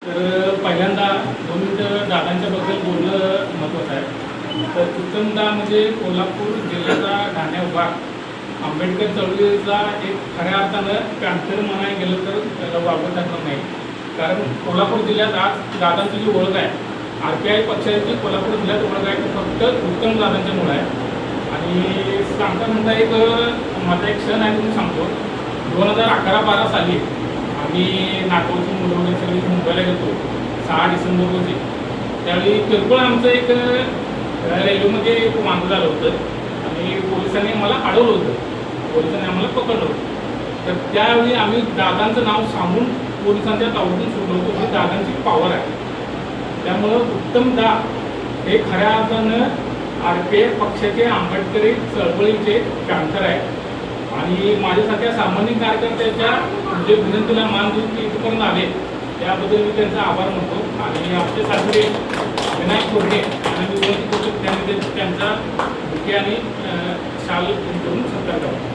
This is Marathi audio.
तर पहिल्यांदा 2 मिनिटं दादांच्याबद्दल बोलणं महत्त्वाचं आहे। तर उत्तमदा म्हणजे कोल्हापूर जिल्ह्याचा ठाणे विभाग आंबेडकर चळवळीचा एक खऱ्या अर्थानं पॅन्थर म्हणायला गेलं तर त्याला वावगं ठरणार नाही। कारण कोल्हापूर जिल्ह्यात आज दादांची जी ओळख आहे, RPI पक्षाची कोल्हापूर जिल्ह्यात ओळख आहे, तर फक्त उत्तम दादांच्यामुळे आहे। आणि सांगता म्हणता माझा एक क्षण आहे, तुम्ही सांगतो 2011-12 साली आम्ही नागपूरची मुलं वगैरे सगळी मुंबईला गेलो 6 डिसेंबर रोजी। त्यावेळी किरकोळ आमचं एक रेल्वेमध्ये एक वांग झालं होतं आणि पोलिसांनी मला अडवलं होतं, पोलिसांनी आम्हाला पकडलं होतं। तर त्यावेळी आम्ही दादांचं नाव सांगून पोलिसांच्या तावडीतून सोडलं होतं, ही दादांची पॉवर आहे। त्यामुळं उत्तमदा हे खऱ्या अर्थानं RPI पक्षाचे आंबेडकरी चळवळीचे पॅन्थर आहे। आणि माझ्यासारख्या सामान्य कार्यकर्त्याच्या म्हणजे विनंतीला मान देऊन ते इथपर्यंत आले, त्याबद्दल मी त्यांचा आभार मानतो। आणि आमचे सासरे विनायक कोरडे आणि मी विनंती करतो त्यांनी त्यांचा बुके आणि शाल करून सत्कार करावा।